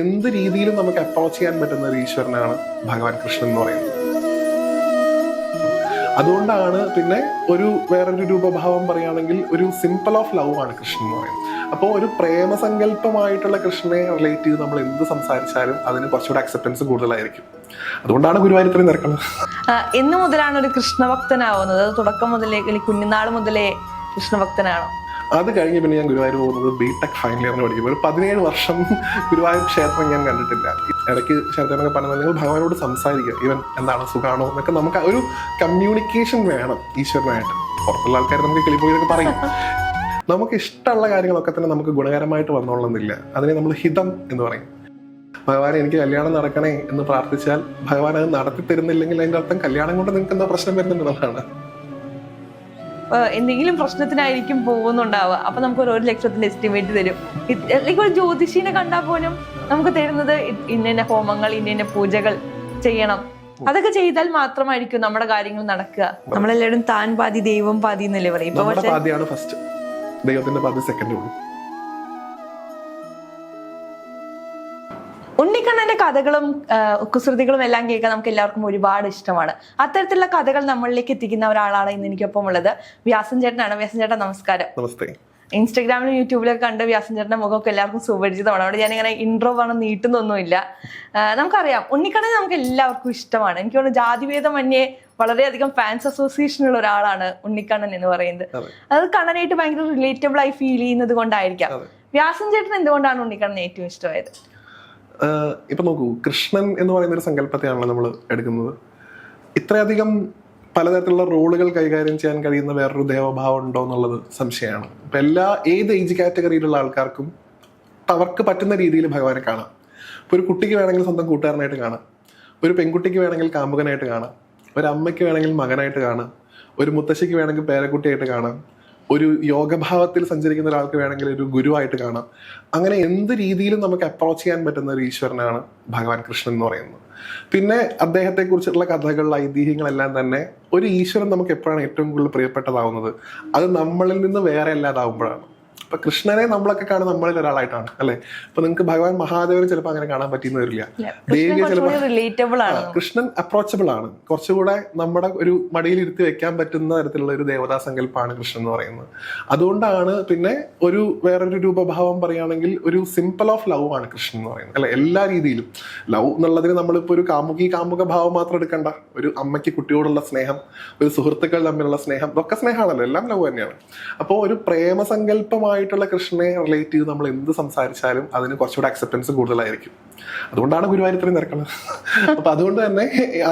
എന്ത് രീതിയിലും നമുക്ക് അപ്രോച്ച് ചെയ്യാൻ പറ്റുന്ന ഒരു ഈശ്വരനാണ് ഭഗവാൻ കൃഷ്ണൻ എന്ന് പറയുന്നത്. അതുകൊണ്ടാണ് പിന്നെ വേറൊരു രൂപഭാവം പറയുകയാണെങ്കിൽ ഒരു സിമ്പിൾ ഓഫ് ലവ് ആണ് കൃഷ്ണൻ എന്ന് പറയുന്നത്. അപ്പോൾ ഒരു പ്രേമസങ്കല്പമായിട്ടുള്ള കൃഷ്ണനെ റിലേറ്റ് ചെയ്ത് നമ്മൾ എന്ത് സംസാരിച്ചാലും അതിന് കുറച്ചുകൂടെ അക്സെപ്റ്റൻസ് കൂടുതലായിരിക്കും. അതുകൊണ്ടാണ് ഗുരുവായൂർ ഇത്രയും തിരക്കുന്നത്. എന്ന് മുതലാണ് ഒരു കൃഷ്ണഭക്തനാവുന്നത്? തുടക്കം മുതലേ കുഞ്ഞുനാൾ മുതലേ കൃഷ്ണഭക്തനാണോ? അത് കഴിഞ്ഞ് പിന്നെ ഞാൻ ഗുരുവായൂർ പോകുന്നത് BTech ഫൈനൽ ഇയറിന് പഠിക്കുമ്പോൾ ഒരു 17 വർഷം ഗുരുവായൂർ ക്ഷേത്രം ഞാൻ കണ്ടിട്ടില്ല. ഇടയ്ക്ക് ക്ഷേത്രമൊക്കെ പറഞ്ഞാൽ നിങ്ങൾ ഭഗവാനോട് സംസാരിക്കുക, ഈവൻ എന്താണ് സുഖാണോ എന്നൊക്കെ നമുക്ക് ഒരു കമ്മ്യൂണിക്കേഷൻ വേണം ഈശ്വരനായിട്ട്. പുറത്തുള്ള ആൾക്കാർ നമുക്ക് കിളിപ്പോയിന്നൊക്കെ പറയും. നമുക്ക് ഇഷ്ടമുള്ള കാര്യങ്ങളൊക്കെ തന്നെ നമുക്ക് ഗുണകരമായിട്ട് വന്നോളുന്നില്ല. അതിനെ നമ്മൾ ഹിതം എന്ന് പറയും. ഭഗവാൻ എനിക്ക് കല്യാണം നടക്കണേ എന്ന് പ്രാർത്ഥിച്ചാൽ ഭഗവാൻ അത് നടത്തി തരുന്നില്ലെങ്കിൽ അതിന്റെ അർത്ഥം കല്യാണം കൊണ്ട് നിങ്ങൾക്ക് എന്താ പ്രശ്നം വരുന്നുണ്ടെന്നുള്ളതാണ്. എന്തെങ്കിലും പ്രശ്നത്തിനായിരിക്കും പോകുന്നുണ്ടാവുക. അപ്പൊ നമുക്ക് 1 ലക്ഷത്തിന്റെ എസ്റ്റിമേറ്റ് തരും. അല്ലെങ്കിൽ ഒരു ജ്യോതിഷീനെ കണ്ടാൽ പോലും നമുക്ക് തരുന്നത് ഇന്ന ഹോമങ്ങൾ, ഇന്ന പൂജകൾ ചെയ്യണം, അതൊക്കെ ചെയ്താൽ മാത്രമായിരിക്കും നമ്മുടെ കാര്യങ്ങൾ നടക്കുക. നമ്മളെല്ലാവരും താൻ പാതി ദൈവം പാതി എന്നല്ലേ പറയും. പാതിയാണ് ഫസ്റ്റ്, ദൈവത്തിന്റെ പാതി സെക്കൻഡ് ഉള്ളൂ. ഉണ്ണിക്കണ്ണന്റെ കഥകളും കുസൃതികളും എല്ലാം കേൾക്കാൻ നമുക്ക് എല്ലാവർക്കും ഒരുപാട് ഇഷ്ടമാണ്. അത്തരത്തിലുള്ള കഥകൾ നമ്മളിലേക്ക് എത്തിക്കുന്ന ഒരാളാണ് ഇന്ന് എനിക്കൊപ്പം ഉള്ളത്. വ്യാസൻ ചേട്ടനാണ്. വ്യാസൻ ചേട്ടൻ നമസ്കാരം. നമസ്തേ. ഇൻസ്റ്റഗ്രാമിലും യൂട്യൂബിലൊക്കെ കണ്ട് വ്യാസൻ ചേട്ടന്റെ മുഖമൊക്കെ എല്ലാവർക്കും സുപരിചിതമാണ്. അവിടെ ഞാനിങ്ങനെ ഇൻട്രോ വേണം നീട്ടുന്നൊന്നുമില്ല. നമുക്കറിയാം ഉണ്ണിക്കണ്ണനെ നമുക്ക് എല്ലാവർക്കും ഇഷ്ടമാണ്. എനിക്ക് തോന്നുന്നു ജാതിഭേദമന്യേ വളരെയധികം ഫാൻസ് അസോസിയേഷൻ ഉള്ള ഒരാളാണ് ഉണ്ണിക്കണ്ണൻ എന്ന് പറയുന്നത്. അത് കണ്ണനായിട്ട് ഭയങ്കര റിലേറ്റബിൾ ആയി ഫീൽ ചെയ്യുന്നത് കൊണ്ടായിരിക്കാം. വ്യാസൻ ചേട്ടൻ എന്തുകൊണ്ടാണ് ഉണ്ണിക്കണ്ണനെ ഏറ്റവും ഇഷ്ടമായത്? ഇപ്പൊ നോക്കൂ, കൃഷ്ണൻ എന്ന് പറയുന്ന ഒരു സങ്കല്പത്തെയാണല്ലോ നമ്മൾ എടുക്കുന്നത്. ഇത്രയധികം പലതരത്തിലുള്ള റോളുകൾ കൈകാര്യം ചെയ്യാൻ കഴിയുന്ന വേറൊരു ദേവഭാവം ഉണ്ടോ എന്നുള്ളത് സംശയമാണ്. ഇപ്പൊ ഏത് ഏജ് കാറ്റഗറിയിലുള്ള ആൾക്കാർക്കും അവർക്ക് പറ്റുന്ന രീതിയിൽ ഭഗവാനെ കാണാം. ഇപ്പൊ ഒരു കുട്ടിക്ക് വേണമെങ്കിൽ സ്വന്തം കൂട്ടുകാരനായിട്ട് കാണാം, ഒരു പെൺകുട്ടിക്ക് വേണമെങ്കിൽ കാമുകനായിട്ട് കാണാം, ഒരു അമ്മയ്ക്ക് വേണമെങ്കിൽ മകനായിട്ട് കാണാം, ഒരു മുത്തശ്ശിക്ക് വേണമെങ്കിൽ പേരക്കുട്ടിയായിട്ട് കാണാം, ഒരു യോഗഭാവത്തിൽ സഞ്ചരിക്കുന്ന ഒരാൾക്ക് വേണമെങ്കിൽ ഒരു ഗുരുവായിട്ട് കാണാം. അങ്ങനെ എന്ത് രീതിയിലും നമുക്ക് അപ്രോച്ച് ചെയ്യാൻ പറ്റുന്ന ഒരു ഈശ്വരനാണ് ഭഗവാൻ കൃഷ്ണൻ എന്ന് പറയുന്നത്. പിന്നെ അദ്ദേഹത്തെ കുറിച്ചുള്ള കഥകൾ, ഐതിഹ്യങ്ങളെല്ലാം തന്നെ ഒരു ഈശ്വരൻ നമുക്ക് എപ്പോഴാണ് ഏറ്റവും കൂടുതൽ പ്രിയപ്പെട്ടതാവുന്നത്? അത് നമ്മളിൽ നിന്ന് വേറെ അല്ലാതാവുമ്പോഴാണ്. ഇപ്പൊ കൃഷ്ണനെ നമ്മളൊക്കെ കാണുന്നത് നമ്മളിൽ ഒരാളായിട്ടാണ്, അല്ലെ? ഇപ്പൊ നിങ്ങൾക്ക് ഭഗവാൻ മഹാദേവനെ ചിലപ്പോൾ അങ്ങനെ കാണാൻ പറ്റിയെന്ന് വരില്ല. ദേവിയെ ചിലപ്പോൾ കൃഷ്ണൻ അപ്രോച്ചബിൾ ആണ്. കുറച്ചുകൂടെ നമ്മുടെ ഒരു മടിയിൽ ഇരുത്തി വെക്കാൻ പറ്റുന്ന തരത്തിലുള്ള ഒരു ദേവതാ സങ്കല്പമാണ് കൃഷ്ണൻ എന്ന് പറയുന്നത്. അതുകൊണ്ടാണ് പിന്നെ വേറൊരു രൂപഭാവം പറയുകയാണെങ്കിൽ ഒരു സിമ്പിൾ ഓഫ് ലവ് ആണ് കൃഷ്ണൻ എന്ന് പറയുന്നത്, അല്ലെ? എല്ലാ രീതിയിലും ലവ് എന്നുള്ളതിന് നമ്മളിപ്പോ ഒരു കാമുക ഭാവം മാത്രം എടുക്കണ്ട. ഒരു അമ്മയ്ക്ക് കുട്ടിയോടുള്ള സ്നേഹം, ഒരു സുഹൃത്തുക്കൾ തമ്മിലുള്ള സ്നേഹം, ഇതൊക്കെ സ്നേഹമാണല്ലോ, എല്ലാം ലവ് തന്നെയാണ്. അപ്പോൾ ഒരു പ്രേമസങ്കല്പമായിട്ടുള്ള കൃഷ്ണനെ റിലേറ്റ് ചെയ്ത് നമ്മൾ എന്ത് സംസാരിച്ചാലും അതിന് കുറച്ചുകൂടെ അക്സെപ്റ്റൻസ് കൂടുതലായിരിക്കും. അതുകൊണ്ടാണ് ഗുരുവായൂർ ഇത്രയും തിരക്കുന്നത്. അപ്പൊ അതുകൊണ്ട് തന്നെ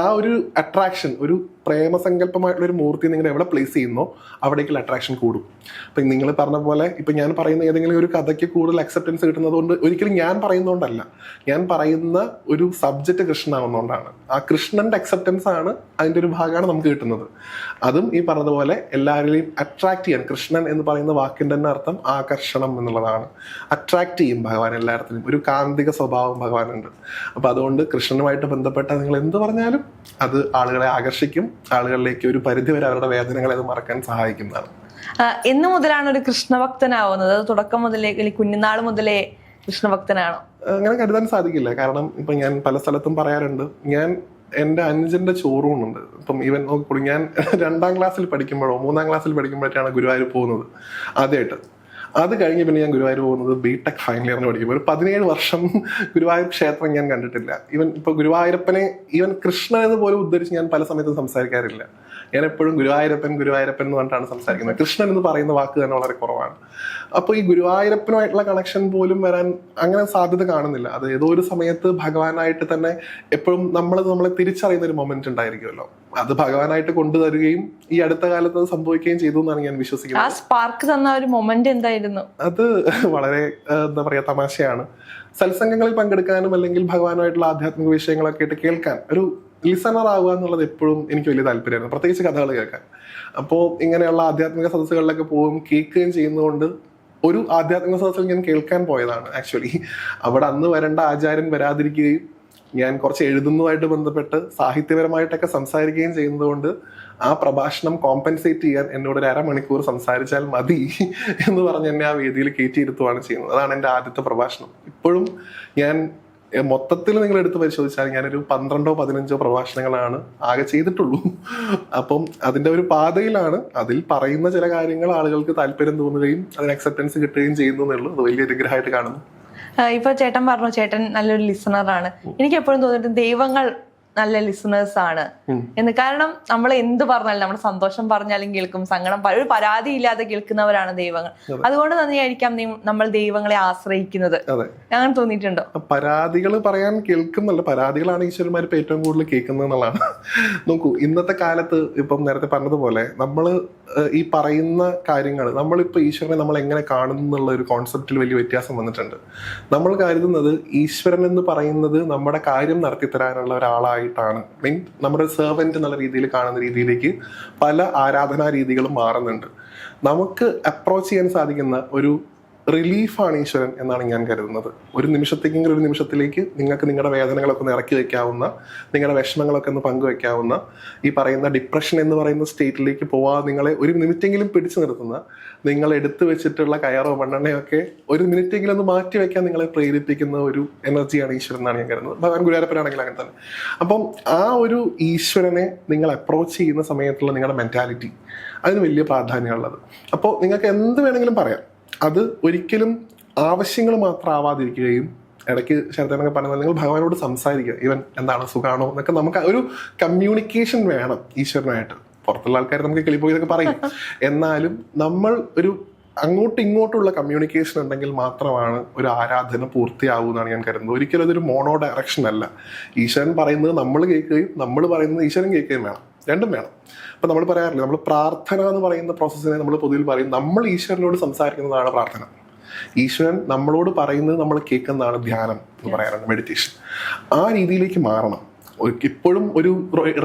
ആ ഒരു അട്രാക്ഷൻ, ഒരു പ്രേമസങ്കല്പമായിട്ടുള്ള ഒരു മൂർത്തി നിങ്ങൾ എവിടെ പ്ലേസ് ചെയ്യുന്നോ അവിടേക്കുള്ള അട്രാക്ഷൻ കൂടും. ഇപ്പൊ നിങ്ങൾ പറഞ്ഞ പോലെ ഇപ്പൊ ഞാൻ പറയുന്ന ഏതെങ്കിലും ഒരു കഥയ്ക്ക് കൂടുതൽ അക്സെപ്റ്റൻസ് കിട്ടുന്നത് കൊണ്ട് ഒരിക്കലും ഞാൻ പറയുന്നതുകൊണ്ടല്ല, ഞാൻ പറയുന്ന ഒരു സബ്ജക്റ്റ് കൃഷ്ണനാവുന്നതുകൊണ്ടാണ്. ആ കൃഷ്ണന്റെ അക്സെപ്റ്റൻസ് ആണ് അതിന്റെ ഒരു ഭാഗമാണ് നമുക്ക് കിട്ടുന്നത്. അതും ഈ പറഞ്ഞതുപോലെ എല്ലാവരെയും അട്രാക്ട് ചെയ്യാൻ, കൃഷ്ണൻ എന്ന് പറയുന്ന വാക്കിന്റെ തന്നെ അർത്ഥം ആകർഷണം എന്നുള്ളതാണ്. അട്രാക്ട് ചെയ്യും ഭഗവാൻ എല്ലായിടത്തിലും. ഒരു കാന്തിക സ്വഭാവം ഭഗവാനുണ്ട്. അപ്പൊ അതുകൊണ്ട് കൃഷ്ണനുമായിട്ട് ബന്ധപ്പെട്ട നിങ്ങൾ എന്ത് പറഞ്ഞാലും അത് ആളുകളെ ആകർഷിക്കും. ആളുകളിലേക്ക് ഒരു പരിധിവരെ അവരുടെ വേദനകളെ അത് മറക്കാൻ സഹായിക്കുന്നതാണ്. എന്ന് മുതലാണ് ഒരു കൃഷ്ണഭക്തനാവുന്നത്? തുടക്കം മുതലേ കുഞ്ഞുനാൾ മുതലേ കൃഷ്ണഭക്തനാണോ? അങ്ങനെ കരുതാൻ സാധിക്കില്ല. കാരണം ഇപ്പൊ ഞാൻ പല സ്ഥലത്തും പറയാറുണ്ട്, എന്റെ അനുജന്റെ ചോറൂണുണ്ട്. ഇപ്പം ഈവൻ നോക്കിക്കോളൂ, ഞാൻ 2ാം ക്ലാസ്സിൽ പഠിക്കുമ്പോഴോ 3ാം ക്ലാസ്സിൽ പഠിക്കുമ്പോഴാണ് ഗുരുവായൂർ പോകുന്നത് ആദ്യമായിട്ട്. അത് കഴിഞ്ഞ് പിന്നെ ഞാൻ ഗുരുവായൂർ പോകുന്നത് BTech ഫൈനൽ ഇയറിന് പഠിക്കുമ്പോൾ ഒരു 17 വർഷം ഗുരുവായൂർ ക്ഷേത്രം ഞാൻ കണ്ടിട്ടില്ല. ഇപ്പൊ ഗുരുവായൂരപ്പനെ, കൃഷ്ണൻ എന്ന് പോലും ഉദ്ധരിച്ച് ഞാൻ പല സമയത്തും സംസാരിക്കാറില്ല. ഞാൻ എപ്പോഴും ഗുരുവായൂരപ്പൻ എന്ന് പറഞ്ഞിട്ടാണ് സംസാരിക്കുന്നത്. കൃഷ്ണൻ എന്ന് പറയുന്ന വാക്ക് തന്നെ വളരെ കുറവാണ്. അപ്പൊ ഈ ഗുരുവായൂരപ്പനുമായിട്ടുള്ള കണക്ഷൻ പോലും വരാൻ അങ്ങനെ സാധ്യത കാണുന്നില്ല. അത് ഏതോ ഒരു സമയത്ത് ഭഗവാനായിട്ട് തന്നെ എപ്പോഴും നമ്മളെ തിരിച്ചറിയുന്ന ഒരു മൊമെന്റ് ഉണ്ടായിരിക്കുമല്ലോ. അത് ഭഗവാനായിട്ട് കൊണ്ടുതരികയും ഈ അടുത്ത കാലത്ത് അത് സംഭവിക്കുകയും ചെയ്തു എന്നാണ് ഞാൻ വിശ്വസിക്കുന്നത്. ആ സ്പാർക്ക് തന്ന ഒരു മൊമെന്റ് എന്തായിരുന്നു? അത് വളരെ എന്താ പറയാ, തമാശയാണ്. സത്സംഗങ്ങളിൽ പങ്കെടുക്കാനും അല്ലെങ്കിൽ ഭഗവാനുമായിട്ടുള്ള ആധ്യാത്മിക വിഷയങ്ങളൊക്കെ ആയിട്ട് കേൾക്കാൻ ഒരു ലിസണർ ആവുക എന്നുള്ളത് എപ്പോഴും എനിക്ക് വലിയ താല്പര്യമായിരുന്നു, പ്രത്യേകിച്ച് കഥകൾ കേൾക്കാൻ. അപ്പോൾ ഇങ്ങനെയുള്ള ആധ്യാത്മിക സദസ്സുകളിലൊക്കെ പോവുകയും കേൾക്കുകയും ചെയ്യുന്നതുകൊണ്ട് ഒരു ആധ്യാത്മിക സദസ്സിൽ ഞാൻ കേൾക്കാൻ പോയതാണ് ആക്ച്വലി. അവിടെ അന്ന് വരേണ്ട ആചാര്യൻ വരാതിരിക്കുകയും ഞാൻ കുറച്ച് എഴുതുന്നതുമായിട്ട് ബന്ധപ്പെട്ട് സാഹിത്യപരമായിട്ടൊക്കെ സംസാരിക്കുകയും ചെയ്യുന്നതുകൊണ്ട് ആ പ്രഭാഷണം കോമ്പൻസേറ്റ് ചെയ്യാൻ എന്നോട് ഒരു അരമണിക്കൂർ സംസാരിച്ചാൽ മതി എന്ന് പറഞ്ഞ് എന്നെ ആ വേദിയിൽ കയറ്റിയിരുത്തുകയാണ് ചെയ്യുന്നത്. അതാണ് എൻ്റെ ആദ്യത്തെ പ്രഭാഷണം. ഇപ്പോഴും ഞാൻ മൊത്തത്തിൽ നിങ്ങൾ എടുത്ത് പരിശോധിച്ചാൽ ഞാനൊരു 12-15 പ്രഭാഷണങ്ങളാണ് ആകെ ചെയ്തിട്ടുള്ളൂ. അപ്പം അതിന്റെ ഒരു പാതയിലാണ്. അതിൽ പറയുന്ന ചില കാര്യങ്ങൾ ആളുകൾക്ക് താല്പര്യം തോന്നുകയും അതിന് അക്സെപ്റ്റൻസ് കിട്ടുകയും ചെയ്യുന്നു എന്നുള്ളൂ. അത് വലിയ അനുഗ്രഹമായിട്ട് കാണുന്നു. ഇപ്പൊ ചേട്ടൻ പറഞ്ഞു ചേട്ടൻ നല്ലൊരു ലിസണറാണ്. എനിക്ക് എപ്പോഴും തോന്നിയിട്ട് ദൈവങ്ങൾ നല്ല ലിസണേഴ്സ് ആണ് എന്ന്. കാരണം നമ്മൾ എന്ത് പറഞ്ഞാലും നമ്മുടെ സന്തോഷം പറഞ്ഞാലും കേൾക്കും, സങ്കടം ഒരു പരാതി ഇല്ലാതെ കേൾക്കുന്നവരാണ് ദൈവങ്ങൾ. അതുകൊണ്ട് തന്നെയായിരിക്കാം നമ്മൾ ദൈവങ്ങളെ ആശ്രയിക്കുന്നത്. അങ്ങനെ തോന്നിയിട്ടുണ്ടോ? പരാതികൾ പറയാൻ കേൾക്കുന്നല്ല, പരാതികളാണ് ഈശ്വരന്മാർ ഇപ്പൊ ഏറ്റവും കൂടുതൽ കേൾക്കുന്നത് എന്നുള്ളതാണ്. നോക്കൂ, ഇന്നത്തെ കാലത്ത് ഇപ്പം നേരത്തെ പറഞ്ഞതുപോലെ നമ്മൾ ഈ പറയുന്ന കാര്യങ്ങൾ നമ്മളിപ്പോ ഈശ്വരനെ നമ്മൾ എങ്ങനെ കാണുന്നു എന്നുള്ള ഒരു കോൺസെപ്റ്റിൽ വലിയ വ്യത്യാസം വന്നിട്ടുണ്ട്. നമ്മൾ കരുതുന്നത് ഈശ്വരൻ എന്ന് പറയുന്നത് നമ്മുടെ കാര്യം നടത്തി തരാനുള്ള ഒരാളായിട്ടാണ്, മീൻ നമ്മുടെ സെർവൻറ്റ് എന്നുള്ള രീതിയിൽ കാണുന്ന രീതിയിലേക്ക് പല ആരാധനാ രീതികളും മാറുന്നുണ്ട്. നമുക്ക് അപ്രോച്ച് ചെയ്യാൻ സാധിക്കുന്ന ഒരു റിലീഫാണ് ഈശ്വരൻ എന്നാണ് ഞാൻ കരുതുന്നത്. ഒരു നിമിഷത്തേക്കെങ്കിലും ഒരു നിമിഷത്തിലേക്ക് നിങ്ങൾക്ക് നിങ്ങളുടെ വേദനകളൊക്കെ ഒന്ന് ഇറക്കി വെക്കാവുന്ന, നിങ്ങളുടെ വിഷമങ്ങളൊക്കെ ഒന്ന് പങ്കുവെക്കാവുന്ന, ഈ പറയുന്ന ഡിപ്രഷൻ എന്ന് പറയുന്ന സ്റ്റേറ്റിലേക്ക് പോവാതെ നിങ്ങളെ ഒരു മിനിറ്റെങ്കിലും പിടിച്ചു നിർത്തുന്ന, നിങ്ങൾ എടുത്തു വെച്ചിട്ടുള്ള കയറോ മണ്ണെണ്ണയൊക്കെ ഒരു മിനിറ്റെങ്കിലും ഒന്ന് മാറ്റി വെക്കാൻ നിങ്ങളെ പ്രേരിപ്പിക്കുന്ന ഒരു എനർജിയാണ് ഈശ്വരൻ എന്നാണ് ഞാൻ കരുതുന്നത്. ഭഗവാൻ ഗുരുവായൂരപ്പനാണെങ്കിൽ അങ്ങനെ തന്നെ. അപ്പം ആ ഒരു ഈശ്വരനെ നിങ്ങൾ അപ്രോച്ച് ചെയ്യുന്ന സമയത്തുള്ള നിങ്ങളുടെ മെന്റാലിറ്റി, അതിന് വലിയ പ്രാധാന്യമുള്ളത്. അപ്പോൾ നിങ്ങൾക്ക് എന്ത് വേണമെങ്കിലും പറയാം, അത് ഒരിക്കലും ആവശ്യങ്ങൾ മാത്രം ആവാതിരിക്കുകയും, ഇടയ്ക്ക് ശരത്തേനൊക്കെ പറഞ്ഞാൽ നിങ്ങൾ ഭഗവാനോട് സംസാരിക്കുക, ഇവൻ എന്താണ് സുഖാണോ എന്നൊക്കെ. നമുക്ക് ഒരു കമ്മ്യൂണിക്കേഷൻ വേണം ഈശ്വരനായിട്ട്. പുറത്തുള്ള ആൾക്കാർ നമുക്ക് കിളിപ്പോയിന്നൊക്കെ പറയും, എന്നാലും നമ്മൾ ഒരു അങ്ങോട്ടും ഇങ്ങോട്ടുള്ള കമ്മ്യൂണിക്കേഷൻ ഉണ്ടെങ്കിൽ മാത്രമാണ് ഒരു ആരാധന പൂർത്തിയാവുമെന്നാണ് ഞാൻ കരുതുന്നത്. ഒരിക്കലും അതൊരു മോണോ ഡയറക്ഷൻ അല്ല. ഈശ്വരൻ പറയുന്നത് നമ്മൾ കേൾക്കുകയും നമ്മൾ പറയുന്നത് ഈശ്വരൻ കേൾക്കുകയും വേണം, രണ്ടും വേണം. അപ്പൊ നമ്മൾ പറയാറില്ല, നമ്മൾ പ്രാർത്ഥന എന്ന് പറയുന്ന പ്രോസസ്സിനെ നമ്മൾ പൊതുവിൽ പറയും നമ്മൾ ഈശ്വരനോട് സംസാരിക്കുന്നതാണ് പ്രാർത്ഥന. ഈശ്വരൻ നമ്മളോട് പറയുന്നത് നമ്മൾ കേൾക്കുന്നതാണ് ധ്യാനം എന്ന് പറയാറുണ്ട്, മെഡിറ്റേഷൻ. ആ രീതിയിലേക്ക് മാറണം. ഇപ്പോഴും ഒരു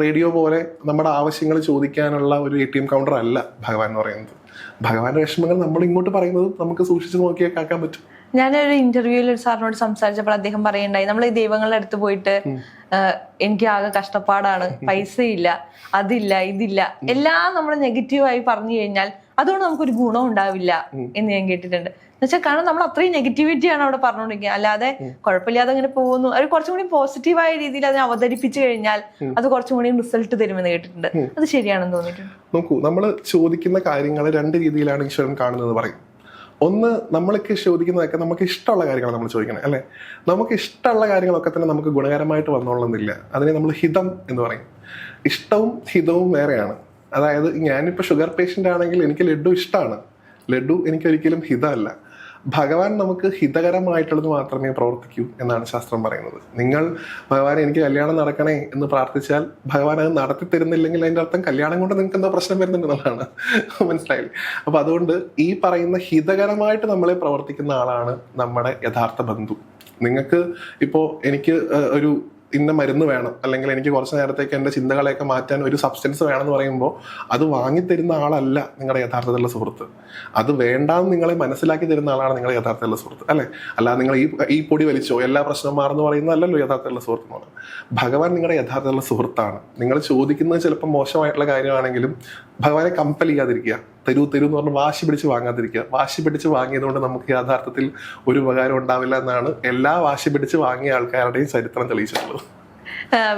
റേഡിയോ പോലെ നമ്മുടെ ആവശ്യങ്ങൾ ചോദിക്കാനുള്ള ഒരു ATM കൗണ്ടർ അല്ല ഭഗവാൻ എന്ന് പറയുന്നത്. ഭഗവാന്റെ വിഷമങ്ങൾ നമ്മൾ ഇങ്ങോട്ട് പറയുന്നത് നമുക്ക് സൂക്ഷിച്ചു നോക്കിയാൽ കേൾക്കാൻ പറ്റും. ഞാനൊരു ഇന്റർവ്യൂവിൽ ഒരു സാറിനോട് സംസാരിച്ചപ്പോൾ അദ്ദേഹം പറയുണ്ടായി, നമ്മൾ ഈ ദൈവങ്ങളുടെ അടുത്ത് പോയിട്ട് എനിക്ക് ആകെ കഷ്ടപ്പാടാണ്, പൈസ ഇല്ല, അതില്ല, ഇതില്ല, എല്ലാം നമ്മൾ നെഗറ്റീവായി പറഞ്ഞു കഴിഞ്ഞാൽ അതുകൊണ്ട് നമുക്കൊരു ഗുണം ഉണ്ടാവില്ല എന്ന് ഞാൻ കേട്ടിട്ടുണ്ട്. എന്നുവെച്ചാൽ കാരണം നമ്മൾ അത്രയും നെഗറ്റിവിറ്റിയാണ് അവിടെ പറഞ്ഞുകൊണ്ടിരിക്കുക. അല്ലാതെ കുഴപ്പമില്ലാതെ അങ്ങനെ പോകുന്നു, അത് കുറച്ചും കൂടി പോസിറ്റീവായ രീതിയിൽ അതിനെ അവതരിപ്പിച്ചു കഴിഞ്ഞാൽ അത് കുറച്ചും കൂടി റിസൾട്ട് തരുമെന്ന് കേട്ടിട്ടുണ്ട്. അത് ശരിയാണെന്ന് തോന്നിയിട്ടുണ്ട്. നോക്കൂ, നമ്മൾ ചോദിക്കുന്ന കാര്യങ്ങൾ രണ്ട് രീതിയിലാണ് ഈശ്വരൻ കാണുന്നത് പറയും. ഒന്ന്, നമ്മൾക്ക് ചോദിക്കുന്നതൊക്കെ നമുക്ക് ഇഷ്ടമുള്ള കാര്യങ്ങൾ നമ്മൾ ചോദിക്കണം, അല്ലേ? നമുക്ക് ഇഷ്ടമുള്ള കാര്യങ്ങളൊക്കെ തന്നെ നമുക്ക് ഗുണകരമായിട്ട് വന്നോളുന്നില്ല. അതിനെ നമ്മൾ ഹിതം എന്ന് പറയും. ഇഷ്ടവും ഹിതവും വേറെയാണ്. അതായത് ഞാനിപ്പോൾ ഷുഗർ പേഷ്യൻ്റ് ആണെങ്കിൽ എനിക്ക് ലഡു ഇഷ്ടമാണ്, ലഡു എനിക്കൊരിക്കലും ഹിതമല്ല. ഭഗവാൻ നമുക്ക് ഹിതകരമായിട്ടുള്ളത് മാത്രമേ പ്രവർത്തിക്കൂ എന്നാണ് ശാസ്ത്രം പറയുന്നത്. നിങ്ങൾ ഭഗവാൻ എനിക്ക് കല്യാണം നടക്കണേ എന്ന് പ്രാർത്ഥിച്ചാൽ ഭഗവാൻ അത് നടത്തി തരുന്നില്ലെങ്കിൽ അതിൻ്റെ അർത്ഥം കല്യാണം കൊണ്ട് നിങ്ങൾക്ക് എന്താ പ്രശ്നം വരുന്നുണ്ടെന്നുള്ളതാണ്. മനസ്സിലായില്ലേ? അപ്പൊ അതുകൊണ്ട് ഈ പറയുന്ന ഹിതകരമായിട്ട് നമ്മളെ പ്രവർത്തിക്കുന്ന ആളാണ് നമ്മുടെ യഥാർത്ഥ ബന്ധു. നിങ്ങൾക്ക് ഇപ്പോൾ എനിക്ക് ഒരു ഇന്ന മരുന്ന് വേണം, അല്ലെങ്കിൽ എനിക്ക് കുറച്ച് നേരത്തേക്ക് എൻ്റെ ചിന്തകളെയൊക്കെ മാറ്റാൻ ഒരു സബ്സ്റ്റൻസ് വേണമെന്ന് പറയുമ്പോൾ അത് വാങ്ങിത്തരുന്ന ആളല്ല നിങ്ങളുടെ യഥാർത്ഥത്തിലുള്ള സുഹൃത്ത്. അത് വേണ്ടാന്ന് നിങ്ങളെ മനസ്സിലാക്കി തരുന്ന ആളാണ് നിങ്ങളുടെ യഥാർത്ഥത്തിലുള്ള സുഹൃത്ത്, അല്ലേ? അല്ലാതെ നിങ്ങൾ ഈ പൊടി വലിച്ചോ എല്ലാ പ്രശ്നവും മാറുന്നു പറയുന്നതല്ലല്ലോ യഥാർത്ഥത്തിലുള്ള സുഹൃത്ത് എന്ന് പറയുന്നത്. ഭഗവാൻ നിങ്ങളുടെ യഥാർത്ഥത്തിലുള്ള സുഹൃത്താണ്. നിങ്ങൾ ചോദിക്കുന്നത് ചിലപ്പോൾ മോശമായിട്ടുള്ള കാര്യമാണെങ്കിലും ഭഗവാനെ കമ്പൽ ചെയ്യാതിരിക്കുക. തരൂ എന്ന് പറഞ്ഞ് വാശി പിടിച്ച് വാങ്ങാതിരിക്കുക. വാശി പിടിച്ച് വാങ്ങിയതുകൊണ്ട് നമുക്ക് യഥാർത്ഥത്തിൽ ഒരു ഉപകാരം ഉണ്ടാവില്ല എന്നാണ് എല്ലാ വാശി പിടിച്ച് വാങ്ങിയ ആൾക്കാരുടെയും ചരിത്രം തെളിയിച്ചിട്ടുള്ളത്.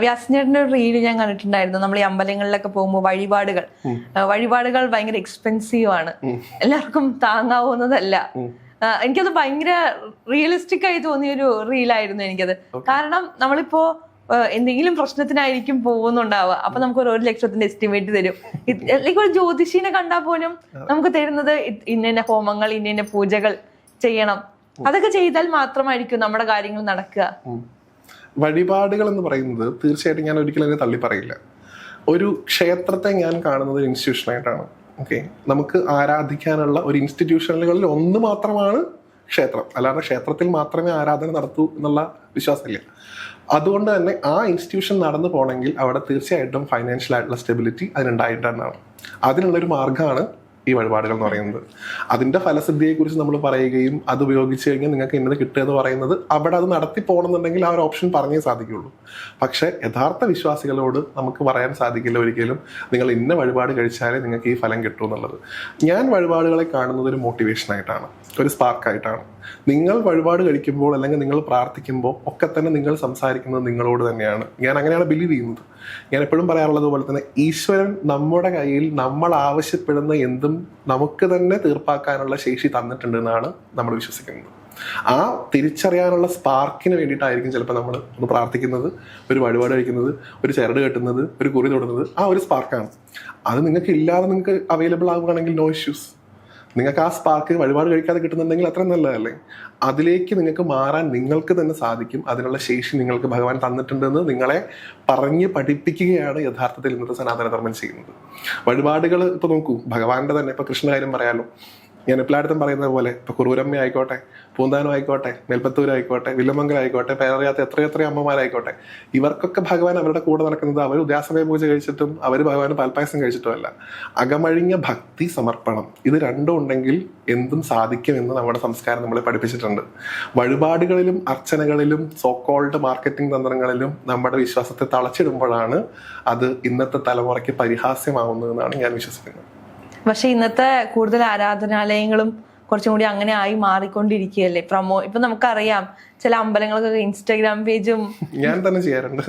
വ്യാസഞ്ചേട്ടൻ്റെ ഒരു റീല് ഞാൻ കണ്ടിട്ടുണ്ടായിരുന്നു. നമ്മൾ ഈ അമ്പലങ്ങളിലൊക്കെ പോകുമ്പോൾ വഴിപാടുകൾ ഭയങ്കര എക്സ്പെൻസീവ് ആണ്, എല്ലാവർക്കും താങ്ങാവുന്നതല്ല. എനിക്കത് ഭയങ്കര റിയലിസ്റ്റിക് ആയി തോന്നിയൊരു റീലായിരുന്നു എനിക്കത്. കാരണം നമ്മളിപ്പോ എന്തെങ്കിലും പ്രശ്നത്തിനായിരിക്കും പോകുന്നുണ്ടാവുക, അപ്പൊ നമുക്ക് 1 ലക്ഷത്തിന്റെ എസ്റ്റിമേറ്റ് തരും. ലൈക്ക് ഒരു ജ്യോതിഷീനെ കണ്ടാൽ പോലും നമുക്ക് തരുന്നത് ഇന്ന ഹോമങ്ങൾ, ഇന്ന പൂജകൾ ചെയ്യണം, അതൊക്കെ ചെയ്താൽ മാത്രമായിരിക്കും നമ്മുടെ കാര്യങ്ങൾ നടക്കുക. വഴിപാടുകൾ എന്ന് പറയുന്നത് തീർച്ചയായിട്ടും ഞാൻ ഒരിക്കലും അതിനെ തള്ളി പറയില്ല. ഒരു ക്ഷേത്രത്തെ ഞാൻ കാണുന്നത് ഒരു ഇൻസ്റ്റിറ്റ്യൂഷനായിട്ടാണ്. ഓക്കെ, നമുക്ക് ആരാധിക്കാനുള്ള ഒരു ഇൻസ്റ്റിറ്റ്യൂഷനുകളിൽ ഒന്ന് മാത്രമാണ് ക്ഷേത്രം. അല്ലാതെ ക്ഷേത്രത്തിൽ മാത്രമേ ആരാധന നടത്തൂ എന്നുള്ള വിശ്വാസമില്ല. അതുകൊണ്ട് തന്നെ ആ ഇൻസ്റ്റിറ്റ്യൂഷൻ നടന്നു പോകണമെങ്കിൽ അവിടെ തീർച്ചയായിട്ടും ഫൈനാൻഷ്യൽ ആയിട്ടുള്ള സ്റ്റെബിലിറ്റി അതിനുണ്ടായിട്ടാണ്. അതിനുള്ളൊരു മാർഗ്ഗമാണ് ഈ വഴിപാടുകൾ എന്ന് പറയുന്നത്. അതിന്റെ ഫലസിദ്ധിയെക്കുറിച്ച് നമ്മൾ പറയുകയും അത് ഉപയോഗിച്ച് കഴിഞ്ഞാൽ നിങ്ങൾക്ക് ഇന്നത് കിട്ടുക എന്ന് പറയുന്നത് അവിടെ അത് നടത്തി പോകണമെന്നുണ്ടെങ്കിൽ ആ ഒരു ഓപ്ഷൻ പറഞ്ഞേ സാധിക്കുള്ളൂ. പക്ഷെ യഥാർത്ഥ വിശ്വാസികളോട് നമുക്ക് പറയാൻ സാധിക്കില്ല ഒരിക്കലും നിങ്ങൾ ഇന്ന വഴിപാട് കഴിച്ചാലേ നിങ്ങൾക്ക് ഈ ഫലം കിട്ടൂ എന്നുള്ളത്. ഞാൻ വഴിപാടുകളെ കാണുന്നത് ഒരു മോട്ടിവേഷനായിട്ടാണ്, ഒരു സ്പാർക്കായിട്ടാണ്. നിങ്ങൾ വഴിപാട് കഴിക്കുമ്പോൾ അല്ലെങ്കിൽ നിങ്ങൾ പ്രാർത്ഥിക്കുമ്പോൾ ഒക്കെ തന്നെ നിങ്ങൾ സംസാരിക്കുന്നത് നിങ്ങളോട് തന്നെയാണ്. ഞാൻ അങ്ങനെയാണ് ബിലീവ് ചെയ്യുന്നത്. ഞാൻ എപ്പോഴും പറയാറുള്ളത് പോലെ തന്നെ ഈശ്വരൻ നമ്മുടെ കയ്യിൽ നമ്മൾ ആവശ്യപ്പെടുന്ന എന്തും നമുക്ക് തന്നെ തീർപ്പാക്കാനുള്ള ശേഷി തന്നിട്ടുണ്ട് എന്നാണ് നമ്മൾ വിശ്വസിക്കുന്നത്. ആ തിരിച്ചറിയാനുള്ള സ്പാർക്കിന് വേണ്ടിയിട്ടായിരിക്കും ചിലപ്പോൾ നമ്മൾ ഒന്ന് പ്രാർത്ഥിക്കുന്നത്, ഒരു വഴിപാട് കഴിക്കുന്നത്, ഒരു ചരട് കെട്ടുന്നത്, ഒരു കുറി തൊടുന്നത്. ആ ഒരു സ്പാർക്കാണ്. അത് നിങ്ങൾക്ക് ഇല്ലാതെ നിങ്ങൾക്ക് അവൈലബിൾ ആവുകയാണെങ്കിൽ നോ ഇഷ്യൂസ്. നിങ്ങൾക്ക് ആ സ്പാർക്ക് വഴിപാട് കഴിക്കാതെ കിട്ടുന്നുണ്ടെങ്കിൽ അത്ര നല്ലതല്ലേ? അതിലേക്ക് നിങ്ങൾക്ക് മാറാൻ നിങ്ങൾക്ക് തന്നെ സാധിക്കും. അതിനുള്ള ശേഷി നിങ്ങൾക്ക് ഭഗവാൻ തന്നിട്ടുണ്ടെന്ന് നിങ്ങളെ പറഞ്ഞ് പഠിപ്പിക്കുകയാണ് യഥാർത്ഥത്തിൽ ഇന്നത്തെ സനാതനധർമ്മം ചെയ്യുന്നത്. വഴിപാടുകൾ ഇപ്പൊ നോക്കൂ, ഭഗവാന്റെ തന്നെ ഇപ്പൊ കൃഷ്ണ കാര്യം പറയാലോ. ഞാൻ എല്ലായിടത്തും പറയുന്നത് പോലെ ഇപ്പൊ കുറൂരമ്മ ആയിക്കോട്ടെ, പൂന്താനം ആയിക്കോട്ടെ, മേൽപ്പത്തൂരായിക്കോട്ടെ, വില്ലമംഗലം ആയിക്കോട്ടെ, പേരറിയാത്ത എത്രയെത്ര അമ്മമാരായിക്കോട്ടെ, ഇവർക്കൊക്കെ ഭഗവാൻ അവരുടെ കൂടെ നടക്കുന്നത് അവർ ഉദാസമയ പൂജ കഴിച്ചിട്ടും അവർ ഭഗവാന് പാൽപ്പായസം കഴിച്ചിട്ടും അല്ല. അകമഴിഞ്ഞ ഭക്തി സമർപ്പണം, ഇത് രണ്ടും ഉണ്ടെങ്കിൽ എന്തും സാധിക്കുമെന്ന് നമ്മുടെ സംസ്കാരം നമ്മളെ പഠിപ്പിച്ചിട്ടുണ്ട്. വഴിപാടുകളിലും അർച്ചനകളിലും സോക്കോൾഡ് മാർക്കറ്റിംഗ് തന്ത്രങ്ങളിലും നമ്മുടെ വിശ്വാസത്തെ തളച്ചിടുമ്പോഴാണ് അത് ഇന്നത്തെ തലമുറയ്ക്ക് പരിഹാസ്യമാവുന്നതെന്നാണ് ഞാൻ വിശ്വസിക്കുന്നത്. പക്ഷെ ഇന്നത്തെ കൂടുതൽ ആരാധനാലയങ്ങളും കുറച്ചും കൂടി അങ്ങനെ ആയി മാറിക്കൊണ്ടിരിക്കുകയല്ലേ. ഇപ്പൊ നമുക്കറിയാം ചില അമ്പലങ്ങൾക്കൊക്കെ ഇൻസ്റ്റാഗ്രാം പേജും ഞാൻ തന്നെ ചെയ്യാറുണ്ട്.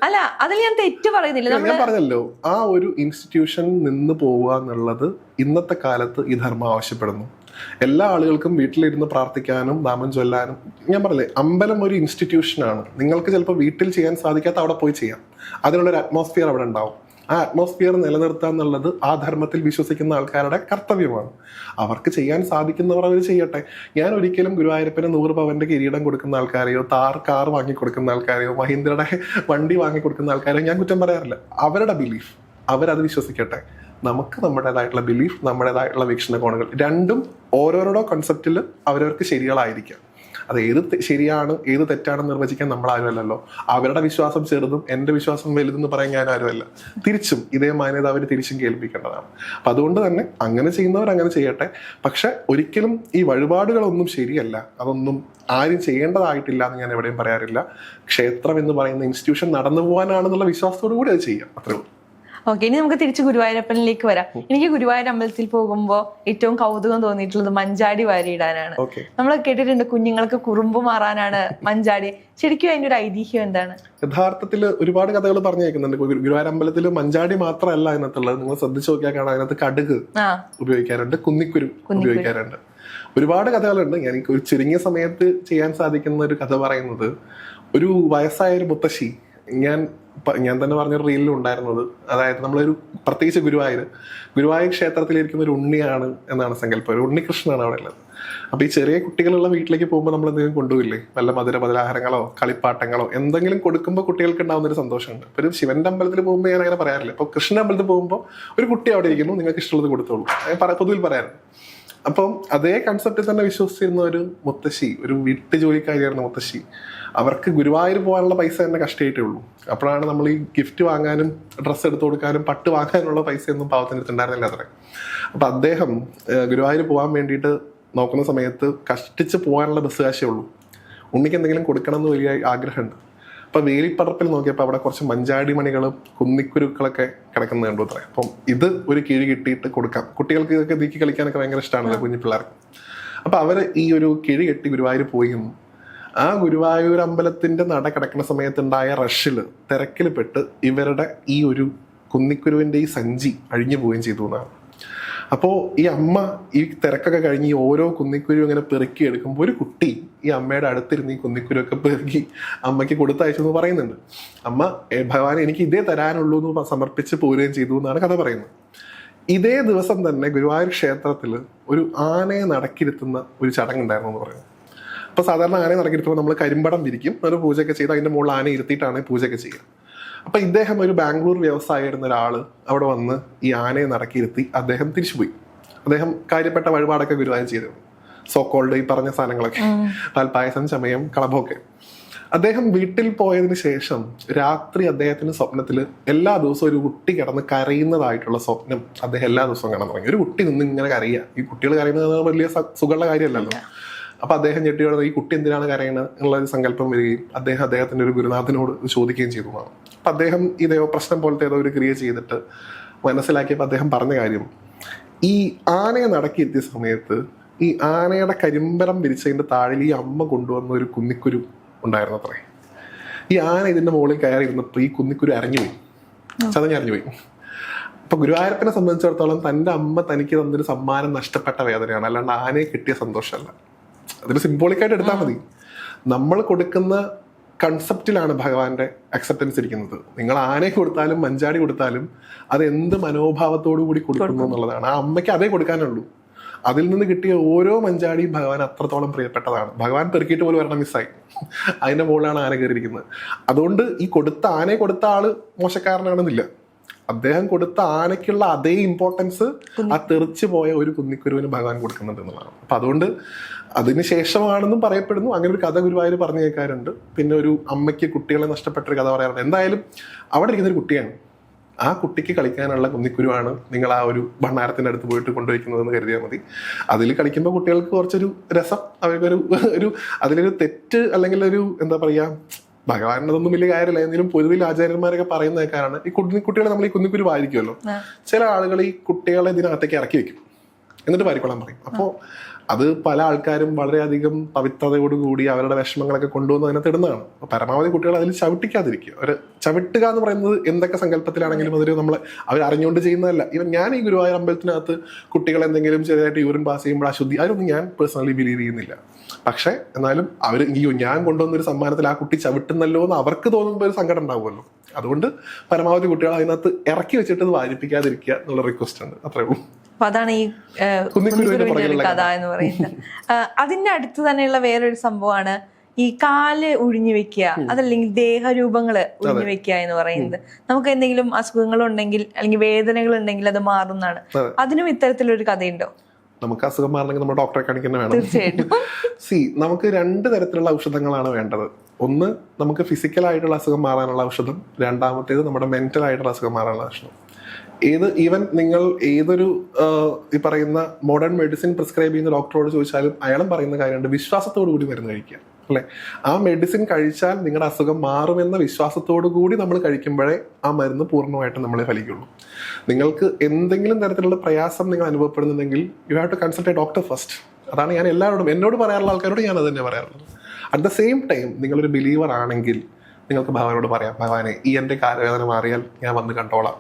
അല്ല, അതിൽ ഞാൻ തെറ്റ് പറയുന്നില്ല. ഞാൻ പറഞ്ഞല്ലോ, ആ ഒരു ഇൻസ്റ്റിറ്റ്യൂഷൻ നിന്ന് പോവുക എന്നുള്ളത് ഇന്നത്തെ കാലത്ത് ഈ ധർമ്മം ആവശ്യപ്പെടുന്നു. എല്ലാ ആളുകൾക്കും വീട്ടിലിരുന്ന് പ്രാർത്ഥിക്കാനും നാമം ചൊല്ലാനും. ഞാൻ പറഞ്ഞില്ലേ, അമ്പലം ഒരു ഇൻസ്റ്റിറ്റ്യൂഷനാണ്. നിങ്ങൾക്ക് ചിലപ്പോൾ വീട്ടിൽ ചെയ്യാൻ സാധിക്കാത്ത അവിടെ പോയി ചെയ്യാം. അതിനുള്ളൊരു അറ്റ്മോസ്ഫിയർ അവിടെ ഉണ്ടാവും. ആ അറ്റ്മോസ്ഫിയർ നിലനിർത്തുക എന്നുള്ളത് ആ ധർമ്മത്തിൽ വിശ്വസിക്കുന്ന ആൾക്കാരുടെ കർത്തവ്യമാണ്. അവർക്ക് ചെയ്യാൻ സാധിക്കുന്നവർ അവർ ചെയ്യട്ടെ. ഞാൻ ഒരിക്കലും ഗുരുവായൂരപ്പന് 100 പവന്റെ കിരീടം കൊടുക്കുന്ന ആൾക്കാരെയോ കാർ വാങ്ങി കൊടുക്കുന്ന ആൾക്കാരെയോ മഹീന്ദ്രയുടെ വണ്ടി വാങ്ങി കൊടുക്കുന്ന ആൾക്കാരെയോ ഞാൻ കുറ്റം പറയാറില്ല. അവരുടെ ബിലീഫ്, അവരത് വിശ്വസിക്കട്ടെ. നമുക്ക് നമ്മുടേതായിട്ടുള്ള ബിലീഫ്, നമ്മുടേതായിട്ടുള്ള വീക്ഷണകോണുകൾ, രണ്ടും ഓരോരോ കൺസെപ്റ്റിൽ അവരവർക്ക് ശരികളായിരിക്കാം. അത് ഏത് ശരിയാണ് ഏത് തെറ്റാണെന്ന് നിർവചിക്കാൻ നമ്മൾ ആരുമല്ലല്ലോ. അവരുടെ വിശ്വാസം ചെറുതും എൻ്റെ വിശ്വാസം വലുതെന്ന് പറയാൻ ഞാൻ ആരുമല്ല. തിരിച്ചും ഇതേ മാന്യത അവർ തിരിച്ചും കേൾപ്പിക്കേണ്ടതാണ്. അപ്പം അതുകൊണ്ട് തന്നെ അങ്ങനെ ചെയ്യുന്നവർ അങ്ങനെ ചെയ്യട്ടെ. പക്ഷെ ഒരിക്കലും ഈ വഴിപാടുകളൊന്നും ശരിയല്ല, അതൊന്നും ആരും ചെയ്യേണ്ടതായിട്ടില്ല എന്ന് ഞാൻ എവിടെയും പറയാറില്ല. ക്ഷേത്രം എന്ന് പറയുന്ന ഇൻസ്റ്റിറ്റ്യൂഷൻ നടന്നു പോകാനാണെന്നുള്ള വിശ്വാസത്തോടു കൂടി അത് ചെയ്യാം, അത്രേ ഉള്ളൂ. ഓക്കെ, ഇനി നമുക്ക് തിരിച്ച് ഗുരുവായൂരപ്പനിലേക്ക് വരാം. എനിക്ക് ഗുരുവായൂർ അമ്പലത്തിൽ പോകുമ്പോൾ ഏറ്റവും കൗതുകം തോന്നിയിട്ടുള്ളത് മഞ്ചാടി വാരിയിടാനാണ്. നമ്മൾ കേട്ടിട്ടുണ്ട് കുഞ്ഞുങ്ങൾക്ക് കുറുമ്പ് മാറാനാണ് മഞ്ചാടി. ശരിക്കും അതിന്റെ ഒരു ഐതിഹ്യം എന്താണ്? യഥാർത്ഥത്തിൽ ഒരുപാട് കഥകൾ പറഞ്ഞു കേൾക്കുന്നുണ്ട്. ഗുരുവായൂർ അമ്പലത്തിൽ മഞ്ചാടി മാത്രമല്ല അതിനകത്തുള്ളത്. നിങ്ങൾ ശ്രദ്ധിച്ചു നോക്കിയാൽ കാണാം, അതിനകത്ത് കടുക് ഉപയോഗിക്കാറുണ്ട്, കുന്നിക്കുരു ഉപയോഗിക്കാറുണ്ട്. ഒരുപാട് കഥകളുണ്ട്. എനിക്ക് ഒരു ചുരുങ്ങിയ സമയത്ത് ചെയ്യാൻ സാധിക്കുന്ന ഒരു കഥ പറയുന്നത്, ഒരു വയസ്സായ ഒരു മുത്തശ്ശി, ഞാൻ തന്നെ പറഞ്ഞൊരു റീലിൽ ഉണ്ടായിരുന്നത്, അതായത് നമ്മളൊരു പ്രത്യേകിച്ച് ഗുരുവായൂർ ക്ഷേത്രത്തിലിരിക്കുന്ന ഒരു ഉണ്ണിയാണ് എന്നാണ് സങ്കല്പം. ഒരു ഉണ്ണികൃഷ്ണനാണ് അവിടെ ഉള്ളത്. അപ്പൊ ഈ ചെറിയ കുട്ടികളുള്ള വീട്ടിലേക്ക് പോകുമ്പോൾ നമ്മൾ എന്തെങ്കിലും കൊണ്ടുപോയില്ലേ, വല്ല മധുര പലഹാരങ്ങളോ കളിപ്പാട്ടങ്ങളോ എന്തെങ്കിലും കൊടുക്കുമ്പോൾ കുട്ടികൾക്ക് ഉണ്ടാവുന്ന ഒരു സന്തോഷമുണ്ട്. ഇപ്പൊ ഒരു ശിവന്റെ അമ്പലത്തിൽ പോകുമ്പോൾ ഞാൻ അങ്ങനെ പറയാറില്ല. ഇപ്പൊ കൃഷ്ണ അമ്പലത്തിൽ പോകുമ്പോൾ ഒരു കുട്ടി അവിടെ ഇരിക്കുന്നു, നിങ്ങൾക്ക് ഇഷ്ടമുള്ളത് കൊടുത്തോളൂ, പൊതുവിൽ പറയാറുണ്ട്. അപ്പം അതേ കൺസെപ്റ്റിൽ തന്നെ വിശ്വസിച്ചിരുന്ന ഒരു മുത്തശ്ശി, ഒരു വീട്ടു ജോലിക്കാരിയായിരുന്ന മുത്തശ്ശി, അവർക്ക് ഗുരുവായൂർ പോകാനുള്ള പൈസ തന്നെ കഷ്ടമായിട്ടേ ഉള്ളൂ. അപ്പോഴാണ് നമ്മൾ ഈ ഗിഫ്റ്റ് വാങ്ങാനും ഡ്രസ്സ് എടുത്തു കൊടുക്കാനും പട്ട് വാങ്ങാനുള്ള പൈസയൊന്നും പാവത്തിന് അടുത്തുണ്ടായിരുന്നില്ല അത്രേ. അപ്പൊ അദ്ദേഹം ഗുരുവായൂർ പോകാൻ വേണ്ടിയിട്ട് നോക്കുന്ന സമയത്ത് കഷ്ടിച്ച് പോകാനുള്ള ബസ് കാശേ ഉള്ളൂ. ഉണ്ണിക്ക് എന്തെങ്കിലും കൊടുക്കണം എന്ന് വലിയ ആഗ്രഹമുണ്ട്. അപ്പൊ വേലിപ്പടർപ്പിൽ നോക്കിയപ്പോൾ അവിടെ കുറച്ച് മഞ്ചാടി മണികളും കുന്നിക്കുരുക്കളൊക്കെ കിടക്കുന്നത് കണ്ടു അത്രേ. അപ്പം ഇത് ഒരു കിഴി കിട്ടിയിട്ട് കൊടുക്കാം, കുട്ടികൾക്ക് ഇതൊക്കെ നീക്കി കളിക്കാനൊക്കെ ഭയങ്കര ഇഷ്ടമാണല്ലോ കുഞ്ഞു പിള്ളേർക്ക്. അപ്പൊ അവര് ഈ ഒരു കിഴി കെട്ടി ഗുരുവായൂർ പോയിരുന്നു. ആ ഗുരുവായൂർ അമ്പലത്തിന്റെ നട കിടക്കുന്ന സമയത്തുണ്ടായ റഷില്, തിരക്കിൽ പെട്ട് ഇവരുടെ ഈ ഒരു കുന്നിക്കുരുവിന്റെ ഈ സഞ്ചി അഴിഞ്ഞു പോവുകയും ചെയ്തു എന്നാണ്. അപ്പോൾ ഈ അമ്മ ഈ തിരക്കൊക്കെ കഴിഞ്ഞ് ഈ ഓരോ കുന്നിക്കുരു ഇങ്ങനെ പെറുക്കി എടുക്കുമ്പോൾ ഒരു കുട്ടി ഈ അമ്മയുടെ അടുത്തിരുന്ന് ഈ കുന്നിക്കുരുവൊക്കെ പെറുക്കി അമ്മയ്ക്ക് കൊടുത്തയച്ചു എന്ന് പറയുന്നുണ്ട്. അമ്മ ഭഗവാൻ എനിക്ക് ഇതേ തരാനുള്ളൂ എന്ന് സമർപ്പിച്ച് പോരുകയും ചെയ്തു എന്നാണ് കഥ പറയുന്നത്. ഇതേ ദിവസം തന്നെ ഗുരുവായൂർ ക്ഷേത്രത്തിൽ ഒരു ആനയെ നടക്കിരുത്തുന്ന ഒരു ചടങ്ങുണ്ടായിരുന്നു എന്ന് പറയുന്നത്. അപ്പൊ സാധാരണ ആനയെ നടക്കിരുത്തുമ്പോൾ നമ്മൾ കരിമ്പടം വിരിക്കും, ഒരു പൂജയൊക്കെ ചെയ്ത് അതിന്റെ മുകളിൽ ആന ഇരുത്തിയിട്ടാണ് പൂജയൊക്കെ ചെയ്യുക. അപ്പൊ ഇദ്ദേഹം ഒരു ബാംഗ്ലൂർ വ്യവസായിരുന്ന ഒരാള് അവിടെ വന്ന് ഈ ആനയെ നടക്കിയിരുത്തി അദ്ദേഹം തിരിച്ചുപോയി. അദ്ദേഹം കാര്യപ്പെട്ട വഴിപാടൊക്കെ ഗുരുവായൂർ ചെയ്തിരുന്നു, സോക്കോൾഡ് ഈ പറഞ്ഞ സാധനങ്ങളൊക്കെ, പാൽപ്പായസം, ചമയം, കളഭമൊക്കെ. അദ്ദേഹം വീട്ടിൽ പോയതിനു ശേഷം രാത്രി അദ്ദേഹത്തിന് സ്വപ്നത്തിൽ എല്ലാ ദിവസവും ഒരു കുട്ടി കിടന്ന് കരയുന്നതായിട്ടുള്ള സ്വപ്നം അദ്ദേഹം എല്ലാ ദിവസവും കാണാൻ തുടങ്ങി. ഒരു കുട്ടി നിന്ന് ഇങ്ങനെ കരയുക, ഈ കുട്ടികൾ കരയുന്നത് വലിയ സുഖമുള്ള കാര്യമല്ലല്ലോ. അപ്പൊ അദ്ദേഹം ഞെട്ടിയോടെ ഈ കുട്ടി എന്തിനാണ് കരയുന്നത് എന്നുള്ളൊരു സങ്കല്പം വരികയും അദ്ദേഹത്തിന്റെ ഒരു ഗുരുനാഥനോട് ചോദിക്കുകയും ചെയ്തു എന്നാണ്. അപ്പൊ അദ്ദേഹം ഇതേ പ്രശ്നം പോലത്തെ ഏതോ ഒരു ക്രിയ ചെയ്തിട്ട് മനസ്സിലാക്കിയപ്പോൾ അദ്ദേഹം പറഞ്ഞ കാര്യം, ഈ ആനയെ നടക്കിയെത്തിയ സമയത്ത് ഈ ആനയുടെ കരിമ്പരം വിരിച്ചതിന്റെ താഴിൽ ഈ അമ്മ കൊണ്ടുവന്ന ഒരു കുന്നിക്കുരു ഉണ്ടായിരുന്നു അത്രേ. ഈ ആന ഇതിന്റെ മുകളിൽ കയറി ഇരുന്നപ്പോൾ ഈ കുന്നിക്കുരു അരഞ്ഞുപോയി, ചതഞ്ഞരഞ്ഞുപോയി. അപ്പൊ ഗുരുവായൂരപ്പനെ സംബന്ധിച്ചിടത്തോളം തന്റെ അമ്മ തനിക്ക് തന്നൊരു സമ്മാനം നഷ്ടപ്പെട്ട വേദനയാണ്, അല്ലാണ്ട് ആനയെ കിട്ടിയ സന്തോഷമല്ല. അതൊരു സിംബോളിക്കായിട്ട് എടുത്താൽ മതി. നമ്മൾ കൊടുക്കുന്ന കൺസെപ്റ്റിലാണ് ഭഗവാന്റെ അക്സെപ്റ്റൻസ് ഇരിക്കുന്നത്. നിങ്ങൾ ആനയെ കൊടുത്താലും മഞ്ചാടി കൊടുത്താലും അത് എന്ത് മനോഭാവത്തോടു കൂടി കൊടുക്കുന്നു എന്നുള്ളതാണ്. ആ അമ്മയ്ക്ക് അതേ കൊടുക്കാനുള്ളൂ. അതിൽ നിന്ന് കിട്ടിയ ഓരോ മഞ്ചാടിയും ഭഗവാൻ അത്രത്തോളം പ്രിയപ്പെട്ടതാണ്. ഭഗവാൻ പെറുക്കിയിട്ട് പോലും വരണം മിസ്സായി, അതിന്റെ മുകളിലാണ് ആന കയറിയിരിക്കുന്നത്. അതുകൊണ്ട് ഈ ആനയെ കൊടുത്ത ആള് മോശക്കാരനാണെന്നില്ല. അദ്ദേഹം കൊടുത്ത ആനയ്ക്കുള്ള അതേ ഇമ്പോർട്ടൻസ് ആ തെറിച്ചു പോയ ഒരു കുന്നിക്കുരുവിന് ഭഗവാൻ കൊടുക്കുന്നുണ്ട് എന്നുള്ളതാണ്. അപ്പൊ അതുകൊണ്ട് അതിന് ശേഷമാണെന്നും പറയപ്പെടുന്നു. അങ്ങനെ ഒരു കഥ ഗുരുവായൂർ പറഞ്ഞു കേൾക്കാറുണ്ട്. പിന്നെ ഒരു അമ്മയ്ക്ക് കുട്ടികളെ നഷ്ടപ്പെട്ടൊരു കഥ പറയാറുണ്ട്. എന്തായാലും അവിടെ ഇരിക്കുന്ന ഒരു കുട്ടിയാണ്, ആ കുട്ടിക്ക് കളിക്കാനുള്ള കുന്നിക്കുരുവാണ് നിങ്ങൾ ആ ഒരു ഭണ്ണാരത്തിന്റെ അടുത്ത് പോയിട്ട് കൊണ്ടുവയ്ക്കുന്നതെന്ന് കരുതിയാൽ മതി. അതിൽ കളിക്കുമ്പോൾ കുട്ടികൾക്ക് കുറച്ചൊരു രസം, അവർക്കൊരു അതിലൊരു തെറ്റ് അല്ലെങ്കിൽ ഒരു എന്താ പറയാ, ഭഗവാനതൊന്നും വലിയ കാര്യമില്ല. എന്തെങ്കിലും പൊതുവിൽ ആചാര്യന്മാരൊക്കെ പറയുന്ന കേൾക്കാനാണ് ഈ കുട്ടികളെ നമ്മൾ ഈ കുന്നിക്കുരു വായിക്കുമല്ലോ, ചില ആളുകൾ ഈ കുട്ടികളെ ഇതിനകത്തേക്ക് ഇറക്കി വെക്കും, എന്നിട്ട് വാരിക്കൊള്ളാൻ പറയും. അപ്പോൾ അത് പല ആൾക്കാരും വളരെയധികം പവിത്രതയോടുകൂടി അവരുടെ വിഷമങ്ങളൊക്കെ കൊണ്ടുവന്ന് അതിനകത്ത് ഇടുന്നതാണ്. അപ്പോൾ പരമാവധി കുട്ടികൾ അതിൽ ചവിട്ടിക്കാതിരിക്കുക. ഒരു ചവിട്ടുക എന്ന് പറയുന്നത് എന്തൊക്കെ സങ്കല്പത്തിലാണെങ്കിലും അതൊരു നമ്മൾ അവർ അറിഞ്ഞുകൊണ്ട് ചെയ്യുന്നതല്ല. ഈവൻ ഞാൻ ഈ ഗുരുവായൂർ അമ്പലത്തിനകത്ത് കുട്ടികൾ എന്തെങ്കിലും ചെറിയതായിട്ട് യൂറിൻ പാസ് ചെയ്യുമ്പോൾ അശുദ്ധി, അതിലൊന്നും ഞാൻ പേഴ്സണലി ബിലീവ് ചെയ്യുന്നില്ല. പക്ഷെ എന്നാലും അവർ ഞാൻ കൊണ്ടുവന്നൊരു സമ്മാനത്തിൽ ആ കുട്ടി ചവിട്ടുന്നല്ലോ എന്ന് അവർക്ക് തോന്നുമ്പോൾ ഒരു സങ്കടം ഉണ്ടാവുമല്ലോ. അതുകൊണ്ട് പരമാവധി കുട്ടികൾ അതിനകത്ത് ഇറക്കി വെച്ചിട്ട് അത് വാരിപ്പിക്കാതിരിക്കുക എന്നുള്ള റിക്വസ്റ്റ് ഉണ്ട്, അത്രേ ഉള്ളൂ. അപ്പൊ അതാണ് ഈ കുന്നിക്കുരുവിന്റെ ഒരു കഥ എന്ന് പറയുന്നത്. അതിന്റെ അടുത്ത് തന്നെയുള്ള വേറൊരു സംഭവമാണ് ഈ കാല് ഒഴിഞ്ഞു വെക്കുക, അതല്ലെങ്കിൽ ദേഹരൂപങ്ങള് ഒഴിഞ്ഞു വെക്കുക എന്ന് പറയുന്നത്. നമുക്ക് എന്തെങ്കിലും അസുഖങ്ങളുണ്ടെങ്കിൽ അല്ലെങ്കിൽ വേദനകൾ ഉണ്ടെങ്കിൽ അത് മാറുന്നതാണ്. അതിനും ഇത്തരത്തിലൊരു കഥയുണ്ടോ? നമുക്ക് അസുഖം മാറണമെങ്കിൽ നമ്മൾ ഡോക്ടറെ കാണിക്കുന്ന വേണം. തീർച്ചയായിട്ടും. നമുക്ക് 2 തരത്തിലുള്ള ഔഷധങ്ങളാണ് വേണ്ടത്. ഒന്ന് നമുക്ക് ഫിസിക്കൽ ആയിട്ടുള്ള അസുഖം മാറാനുള്ള ഔഷധം, രണ്ടാമത്തേത് നമ്മുടെ മെന്റൽ ആയിട്ടുള്ള അസുഖം മാറാനുള്ള ഔഷധം. ഈവൻ നിങ്ങൾ ഏതൊരു ഈ പറയുന്ന മോഡേൺ മെഡിസിൻ പ്രിസ്ക്രൈബ് ചെയ്യുന്ന ഡോക്ടറോട് ചോദിച്ചാലും അയാളും പറയുന്ന കാര്യമുണ്ട്, വിശ്വാസത്തോടു കൂടി മരുന്ന് കഴിക്കുക, അല്ലെ? ആ മെഡിസിൻ കഴിച്ചാൽ നിങ്ങളുടെ അസുഖം മാറുമെന്ന വിശ്വാസത്തോടു കൂടി നമ്മൾ കഴിക്കുമ്പോഴേ ആ മരുന്ന് പൂർണ്ണമായിട്ടും നമ്മളെ ഫലിക്കുള്ളൂ. നിങ്ങൾക്ക് എന്തെങ്കിലും തരത്തിലുള്ള പ്രയാസം നിങ്ങൾ അനുഭവപ്പെടുന്നുണ്ടെങ്കിൽ you have to consult a doctor first. അതാണ് ഞാൻ എല്ലാവരോടും, എന്നോട് പറയാറുള്ള ആൾക്കാരോട് ഞാൻ അത് തന്നെ പറയാറുള്ളത്. അറ്റ് ദ സെയിം ടൈം നിങ്ങളൊരു ബിലീവർ ആണെങ്കിൽ നിങ്ങൾക്ക് ഭഗവാനോട് പറയാം, ഭഗവാനെ ഈ എൻ്റെ കാലവേദന മാറിയാൽ ഞാൻ വന്ന് കണ്ടോളാം.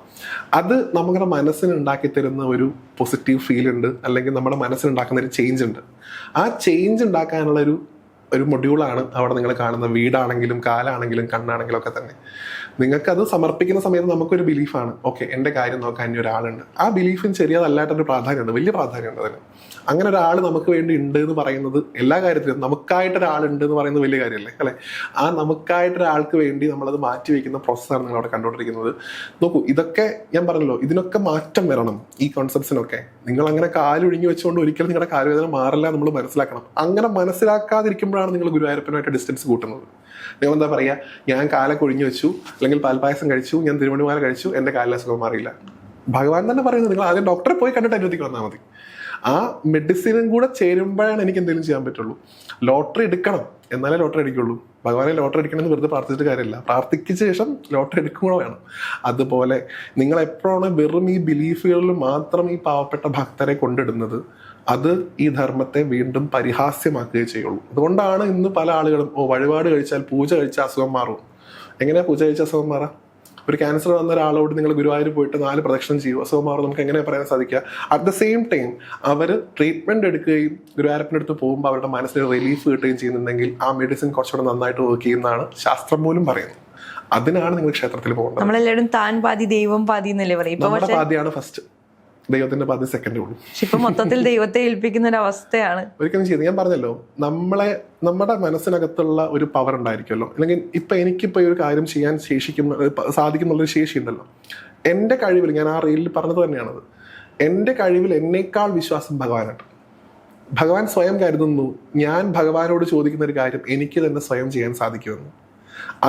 അത് നമ്മുടെ മനസ്സിന് ഉണ്ടാക്കി തരുന്ന ഒരു പോസിറ്റീവ് ഫീൽ ഉണ്ട്, അല്ലെങ്കിൽ നമ്മുടെ മനസ്സിനുണ്ടാക്കുന്ന ഒരു ചേഞ്ച് ഉണ്ട്. ആ ചേഞ്ച് ഉണ്ടാക്കാനുള്ള ഒരു മൊഡ്യൂളാണ് അവിടെ നിങ്ങൾ കാണുന്ന വീടാണെങ്കിലും കാലാണെങ്കിലും കണ്ണാണെങ്കിലും ഒക്കെ തന്നെ. നിങ്ങൾക്കത് സമർപ്പിക്കുന്ന സമയത്ത് നമുക്കൊരു ബിലീഫാണ്, ഓക്കെ എൻ്റെ കാര്യം നോക്കാൻ ഇനി ഒരാളുണ്ട്. ആ ബിലീഫിന് ചെറിയതല്ലായിട്ടൊരു പ്രാധാന്യമുണ്ട്, വലിയ പ്രാധാന്യമുണ്ട് അതിന്. അങ്ങനെ ഒരാൾ നമുക്ക് വേണ്ടി ഉണ്ട് എന്ന് പറയുന്നത് എല്ലാ കാര്യത്തിലും, നമുക്കായിട്ടൊരാളുണ്ട് എന്ന് പറയുന്നത് വലിയ കാര്യമല്ലേ, അല്ലെ? ആ നമുക്കായിട്ടൊരാൾക്ക് വേണ്ടി നമ്മളത് മാറ്റി വയ്ക്കുന്ന പ്രോസസ്സാണ് നിങ്ങൾ അവിടെ കണ്ടുകൊണ്ടിരിക്കുന്നത്. നോക്കൂ, ഇതൊക്കെ ഞാൻ പറഞ്ഞല്ലോ, ഇതിനൊക്കെ മാറ്റം വരണം. ഈ കോൺസെപ്റ്റ്സിനൊക്കെ നിങ്ങൾ അങ്ങനെ കാലൊഴിഞ്ഞു വെച്ചുകൊണ്ട് ഒരിക്കലും നിങ്ങളുടെ കാലുവേദന മാറില്ല നമ്മൾ മനസ്സിലാക്കണം. അങ്ങനെ മനസ്സിലാക്കാതിരിക്കുമ്പോഴാണ് നിങ്ങൾ ഗുരുവായൂരപ്പനുമായിട്ട് ഡിസ്റ്റൻസ് കൂട്ടുന്നത്. നിങ്ങൾ എന്താ പറയുക, ഞാൻ കാലൊക്കെ ഒഴിഞ്ഞു വെച്ചു, അല്ലെങ്കിൽ പാൽപ്പായസം കഴിച്ചു, ഞാൻ തിരുവണ്ണമാല കഴിച്ചു, എൻ്റെ കാലിലെ അസുഖം മാറിയില്ല. ഭഗവാൻ തന്നെ പറയുന്നത് നിങ്ങൾ ആദ്യം ഡോക്ടറെ പോയി കണ്ടിട്ട് അനുവദിക്ക് വന്നാൽ മതി. ആ മെഡിസിനും കൂടെ ചേരുമ്പോഴാണ് എനിക്ക് എന്തെങ്കിലും ചെയ്യാൻ പറ്റുള്ളൂ. ലോട്ടറി എടുക്കണം, എന്നാലേ ലോട്ടറി അടിക്കുള്ളൂ. ഭഗവാനെ ലോട്ടറി അടിക്കണമെന്ന് വെറുതെ പ്രാർത്ഥിച്ചിട്ട് കാര്യമില്ല, പ്രാർത്ഥിച്ച ശേഷം ലോട്ടറി എടുക്കുക വേണം. അതുപോലെ നിങ്ങൾ എപ്പോഴാണ് വെറും ഈ ബിലീഫുകളിൽ മാത്രം ഈ പാവപ്പെട്ട ഭക്തരെ കൊണ്ടിടുന്നത്, അത് ഈ ധർമ്മത്തെ വീണ്ടും പരിഹാസ്യമാക്കുകയേ ചെയ്യുള്ളൂ. അതുകൊണ്ടാണ് ഇന്ന് പല ആളുകളും വഴിപാട് കഴിച്ചാൽ, പൂജ കഴിച്ചാൽ അസുഖം മാറും. എങ്ങനെയാ പൂജ കഴിച്ചാൽ അസുഖം മാറാം? ഒരു ക്യാൻസർ വന്ന ഒരാളോട് നിങ്ങൾ ഗുരുവായൂർ പോയിട്ട് 4 പ്രദക്ഷിണം ചെയ്യും, അസുഖം മാറും, നമുക്ക് എങ്ങനെ പറയാൻ സാധിക്കുക? അറ്റ് ദ സെയിം ടൈം അവർ ട്രീറ്റ്മെന്റ് എടുക്കുകയും ഗുരുവായൂരപ്പൻ്റെ അടുത്ത് പോകുമ്പോൾ അവരുടെ മനസ്സിൽ റിലീഫ് കിട്ടുകയും ചെയ്യുന്നുണ്ടെങ്കിൽ ആ മെഡിസിൻ കുറച്ചുകൂടെ നന്നായിട്ട് വർക്ക് ചെയ്യുന്നതാണ് ശാസ്ത്രം പോലും പറയുന്നത്. അതിനാണ് നിങ്ങൾ ക്ഷേത്രത്തിൽ പോകുന്നത്. നമ്മളെല്ലാവരും താൻ പാതി ദൈവം പാതി എന്നല്ലേ പറയും. നമ്മുടെ പാതിയാണ് ഫസ്റ്റ്, ദൈവത്തിന്റെ പാതി സെക്കൻഡേ ഉള്ളൂ. ഇപ്പൊ മൊത്തത്തിൽ ദൈവത്തെ ഏൽപ്പിക്കുന്ന ഒരു അവസ്ഥയാണ്. ഒരിക്കലും ചെയ്ത് ഞാൻ പറഞ്ഞല്ലോ, നമ്മുടെ മനസ്സിനകത്തുള്ള ഒരു പവർ ഉണ്ടായിരിക്കുമല്ലോ, അല്ലെങ്കിൽ എനിക്കിപ്പോ ഒരു കാര്യം ചെയ്യാൻ സാധിക്കുന്നുള്ളൊരു ശേഷി ഉണ്ടല്ലോ. എൻ്റെ കഴിവിൽ, ഞാൻ ആ റീലിൽ പറഞ്ഞത് തന്നെയാണത്, എൻ്റെ കഴിവിൽ എന്നേക്കാൾ വിശ്വാസം ഭഗവാനാണ്. ഭഗവാൻ സ്വയം കരുതുന്നു ഞാൻ ഭഗവാനോട് ചോദിക്കുന്ന ഒരു കാര്യം എനിക്ക് തന്നെ സ്വയം ചെയ്യാൻ സാധിക്കുമെന്ന്.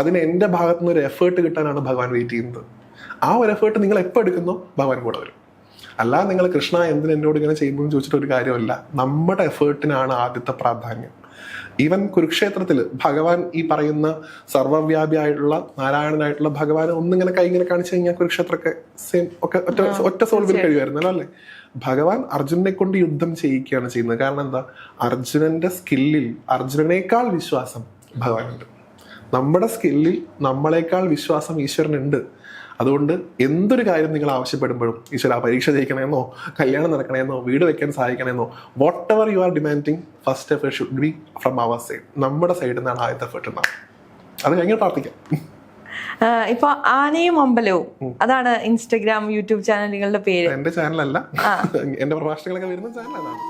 അതിന് എൻ്റെ ഭാഗത്തുനിന്ന് ഒരു എഫേർട്ട് കിട്ടാനാണ് ഭഗവാൻ വെയിറ്റ് ചെയ്യുന്നത്. ആ ഒരു എഫേർട്ട് നിങ്ങൾ എപ്പോൾ എടുക്കുന്നോ ഭഗവാൻ കൂടെ വരും. അല്ലാതെ നിങ്ങൾ കൃഷ്ണ എന്തിന് എന്നോട് ഇങ്ങനെ ചെയ്യുമ്പോൾ ചോദിച്ചിട്ട് ഒരു കാര്യമല്ല. നമ്മുടെ എഫേർട്ടിനാണ് ആദ്യത്തെ പ്രാധാന്യം. ഈവൻ കുരുക്ഷേത്രത്തിൽ ഭഗവാൻ ഈ പറയുന്ന സർവ്വവ്യാപിയായിട്ടുള്ള നാരായണനായിട്ടുള്ള ഭഗവാൻ ഒന്നിങ്ങനെ കൈ ഇങ്ങനെ കാണിച്ചു കഴിഞ്ഞാൽ കുരുക്ഷേത്രമൊക്കെ സെയിം ഒക്കെ ഒറ്റ സോൾവിൽ കഴിയുമായിരുന്നല്ലോ, അല്ലേ? ഭഗവാൻ അർജുനനെ കൊണ്ട് യുദ്ധം ചെയ്യിക്കുകയാണ് ചെയ്യുന്നത്. കാരണം എന്താ, അർജുനന്റെ സ്കില്ലിൽ അർജുനനേക്കാൾ വിശ്വാസം ഭഗവാനുണ്ട്. നമ്മുടെ സ്കില്ലിൽ നമ്മളെക്കാൾ വിശ്വാസം ഈശ്വരനുണ്ട്. അതുകൊണ്ട് എന്തൊരു കാര്യം നിങ്ങൾ ആവശ്യപ്പെടുമ്പോഴും, ഈശ്വര പരീക്ഷ ജയിക്കണമെന്നോ, കല്യാണം നടക്കണമെന്നോ, വീട് വെക്കാൻ സഹായിക്കണമെന്നോ, whatever you are demanding, first effort should be from our side. നമ്മുടെ സൈഡിൽ നിന്നാണ് ആദ്യത്തെ എഫേർട്ട് ഉണ്ടാവും. അത് കഴിഞ്ഞ് പ്രാർത്ഥിക്കാം. ഇപ്പൊ ആനയും അമ്പലവും, അതാണ് ഇൻസ്റ്റഗ്രാം യൂട്യൂബ് ചാനലുകളുടെ പേര്. എന്റെ ചാനലല്ല, എന്റെ പ്രഭാഷണങ്ങളൊക്കെ വരുന്ന ചാനൽ അതാണ്.